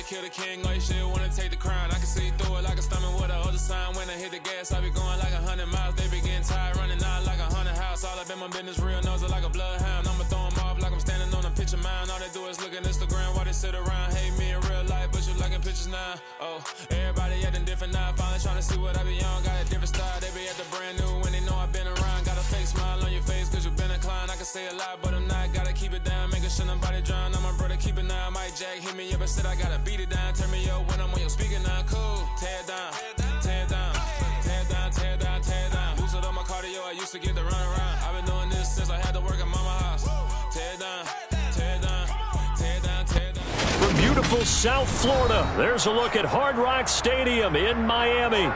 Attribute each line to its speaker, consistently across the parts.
Speaker 1: kill the king, like shit, wanna take the crown. I can see through it like a stomach with a other sign. When I hit the gas, I be going like 100 miles. They be getting tired, running out like 100 house. All up in my business, real nose it like a bloodhound. I'ma throw them off like I'm standing on a picture mound. All they do is look at Instagram while they sit around. Hate me in real life, but you liking pictures now. Oh, everybody acting different now. Finally trying to see what I be on. Got a different style, they be at the brand new when they know I've been around. Got a fake smile on your face cause you been inclined. I can say a lot, but I'm not. Gotta keep it down, making sure nobody drown. I'm my brother, keep it now. Mike Jack hit me up and said I gotta beat it down. Turn me up when I'm on your speaker now. Cool, tear it down, tear it down, tear it down, tear it down, tear it down. Boosted up my cardio, I used to get the run around. I've been doing this since I had to work at mama house. Tear it down, tear it down, tear it down, tear it down.
Speaker 2: From beautiful South Florida, there's a look at Hard Rock Stadium in Miami.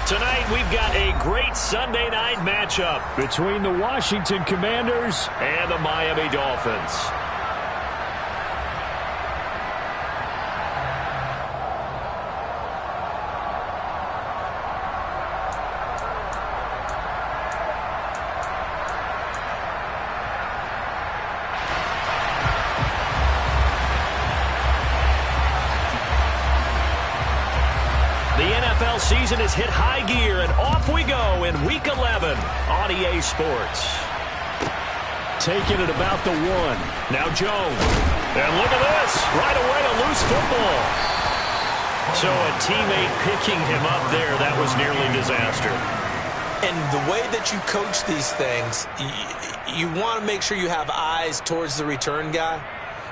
Speaker 2: Tonight, we've got a great Sunday night matchup between the Washington Commanders and the Miami Dolphins.
Speaker 3: Season has hit high gear, and off we go in Week 11 on EA Sports.
Speaker 2: Taking it about the 1.
Speaker 3: Now Jones. And look at this. Right away, a loose football. So a teammate picking him up there, that was nearly disaster.
Speaker 4: And the way that you coach these things, you want to make sure you have eyes towards the return guy,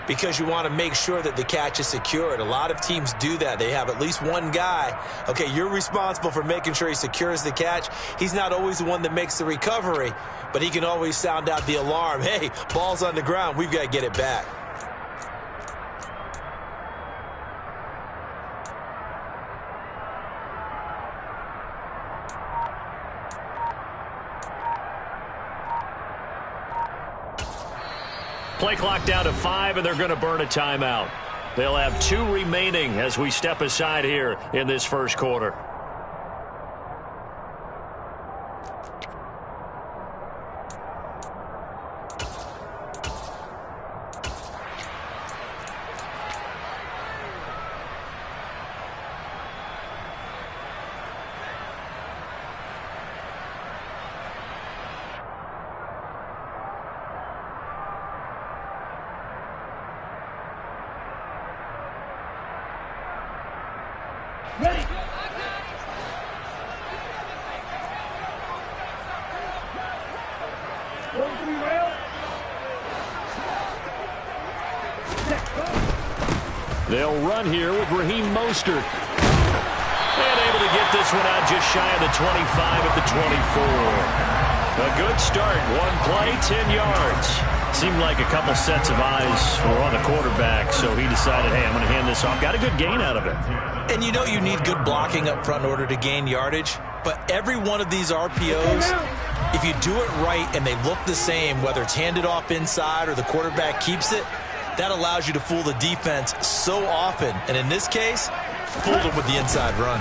Speaker 4: because you want to make sure that the catch is secured. A lot of teams do that. They have at least one guy. Okay, you're responsible for making sure he secures the catch. He's not always the one that makes the recovery, but he can always sound out the alarm. Hey, ball's on the ground. We've got to get it back.
Speaker 3: Play clock down to 5, and they're going to burn a timeout. They'll have 2 remaining as we step aside here in this first quarter.
Speaker 5: Ready.
Speaker 2: They'll run here with Raheem Mostert.
Speaker 3: And able to get this one out just shy of the 25 at the 24. A good start. 1 play, 10 yards. Seemed like a couple sets of eyes were on the quarterback, so he decided, hey, I'm going to hand this off. Got a good gain out of it.
Speaker 4: And you know you need good blocking up front in order to gain yardage, but every one of these RPOs, if you do it right and they look the same, whether it's handed off inside or the quarterback keeps it, that allows you to fool the defense so often. And in this case, fooled them with the inside run.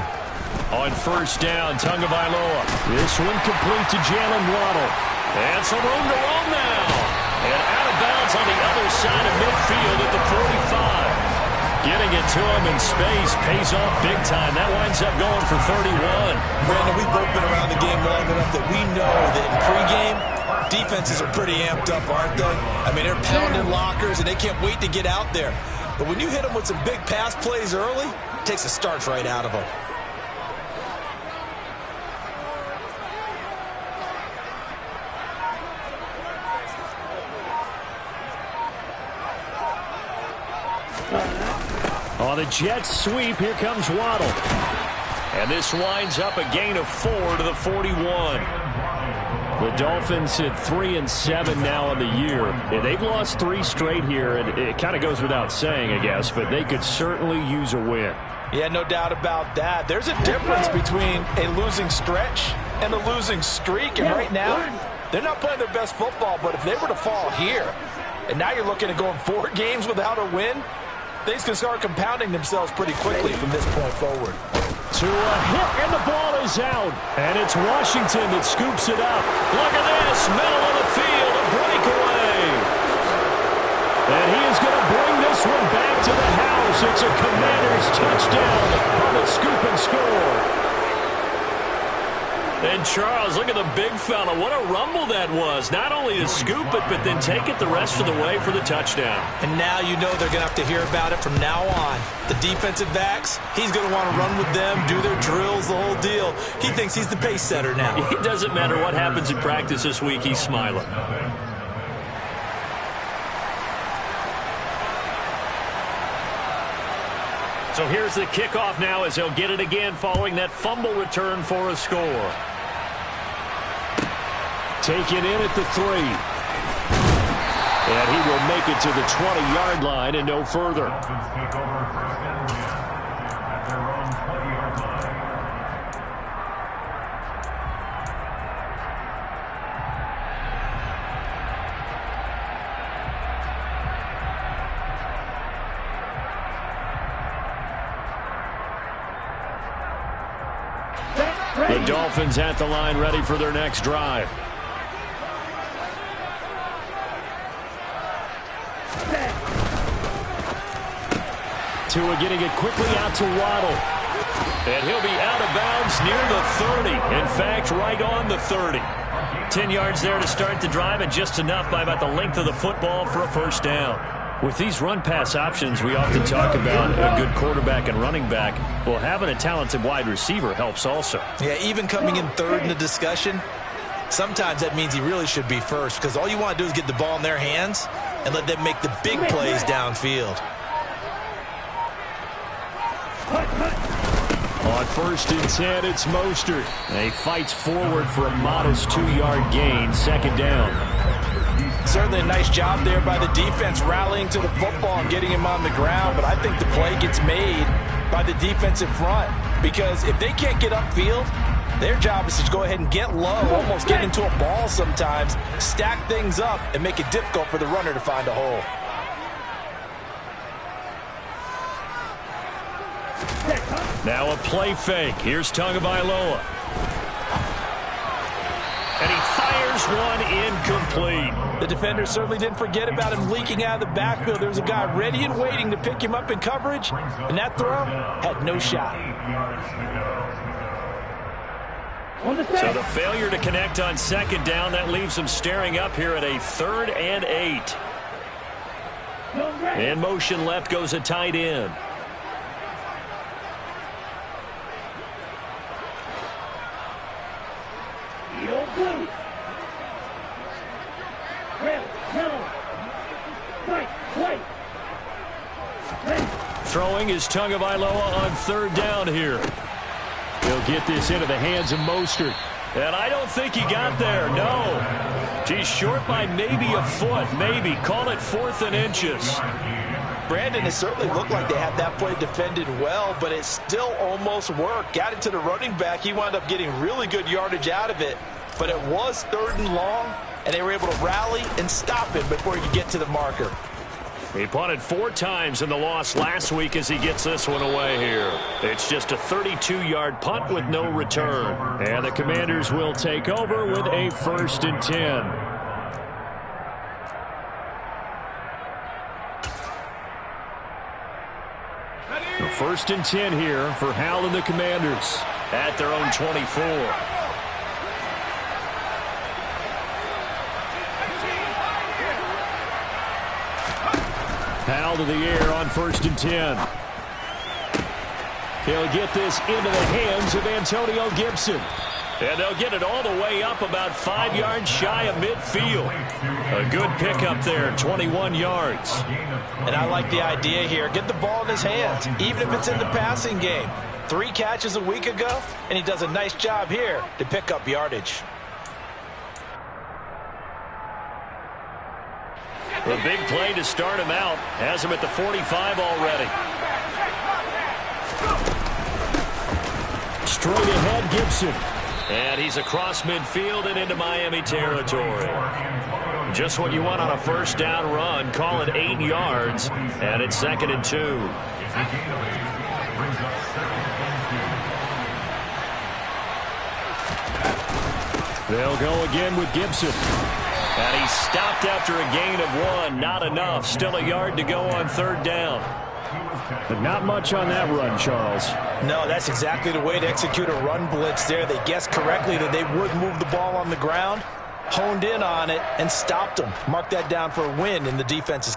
Speaker 2: On first down, Tagovailoa. This one complete to Jalen Waddle.
Speaker 3: And some room to roam now. And out of bounds on the other side of midfield at the 45. Getting it to him in space pays off big time. That winds up going for 31.
Speaker 4: Brandon, we've both been around the game long enough that we know that in pregame, defenses are pretty amped up, aren't they? I mean, they're pounding lockers, and they can't wait to get out there. But when you hit them with some big pass plays early, it takes the starch right out of them.
Speaker 2: On the Jets sweep, here comes Waddle.
Speaker 3: And this winds up a gain of 4 to the 41.
Speaker 2: The Dolphins hit 3-7 now on the year. And they've lost 3 straight here, and it kind of goes without saying, I guess, but they could certainly use a win.
Speaker 4: Yeah, no doubt about that. There's a difference between a losing stretch and a losing streak, and right now, they're not playing their best football, but if they were to fall here, and now you're looking at going 4 games without a win, things can start compounding themselves pretty quickly from this point forward.
Speaker 2: To a hit, and the ball is out. And it's Washington that scoops it up.
Speaker 3: Look at this, middle of the field, a breakaway.
Speaker 2: And he is going to bring this one back to the house. It's a Commander Commanders touchdown on the scoop and score. And Charles, look at the big fella. What a rumble that was. Not only to scoop it, but then take it the rest of the way for the touchdown.
Speaker 4: And now you know they're going to have to hear about it from now on. The defensive backs, he's going to want to run with them, do their drills, the whole deal. He thinks he's the pace setter now.
Speaker 2: It doesn't matter what happens in practice this week. He's smiling. So here's the kickoff now as he'll get it again following that fumble return for a score. Taken in at the 3. And he will make it to the 20-yard line and no further. The Dolphins at the line ready for their next drive. Tua getting it quickly out to Waddle. And he'll be out of bounds near the 30. In fact, right on the 30. 10 yards there to start the drive, and just enough by about the length of the football for a first down. With these run-pass options, we often talk about a good quarterback and running back. Well, having a talented wide receiver helps also.
Speaker 4: Yeah, even coming in third in the discussion, sometimes that means he really should be first, because all you want to do is get the ball in their hands and let them make the big plays downfield.
Speaker 2: On 1st and 10, it's Mostert. And he fights forward for a modest 2-yard gain, second down.
Speaker 5: Certainly a nice job there by the defense rallying to the football and getting him on the ground, but I think the play gets made by the defensive front, because if they can't get upfield, their job is to go ahead and get low, almost get into a ball sometimes, stack things up, and make it difficult for the runner to find a hole.
Speaker 2: Now a play fake. Here's Tagovailoa. And he fires one incomplete.
Speaker 5: The defenders certainly didn't forget about him leaking out of the backfield. There was a guy ready and waiting to pick him up in coverage, and that throw had no shot.
Speaker 2: So the failure to connect on second down, that leaves him staring up here at a 3rd and 8. In motion left goes a tight end. Throwing is Tagovailoa on 3rd down here. He'll get this into the hands of Mostert. And I don't think he got there, no. He's short by maybe a foot, maybe. Call it 4th and inches.
Speaker 5: Brandon, it certainly looked like they had that play defended well, but it still almost worked. Got it to the running back. He wound up getting really good yardage out of it. But it was 3rd and long, and they were able to rally and stop him before he could get to the marker.
Speaker 2: He punted 4 times in the loss last week as he gets this one away here. It's just a 32-yard punt with no return. And the Commanders will take over with a 1st and 10. The 1st and 10 here for Hal and the Commanders at their own 24. Hal to the air on 1st and 10. He'll get this into the hands of Antonio Gibson. And they'll get it all the way up about 5 yards shy of midfield. A good pickup there, 21 yards.
Speaker 5: And I like the idea here. Get the ball in his hands, even if it's in the passing game. 3 catches a week ago, and he does a nice job here to pick up yardage.
Speaker 2: The big play to start him out. Has him at the 45 already. Straight ahead, Gibson. And he's across midfield and into Miami territory. Just what you want on a 1st down run. Call it 8 yards. And it's 2nd and 2. They'll go again with Gibson. And he stopped after a gain of 1. Not enough. Still a yard to go on 3rd down. But not much on that run, Charles.
Speaker 5: No, that's exactly the way to execute a run blitz there. They guessed correctly that they would move the ball on the ground, honed in on it, and stopped them. Mark that down for a win in the defense's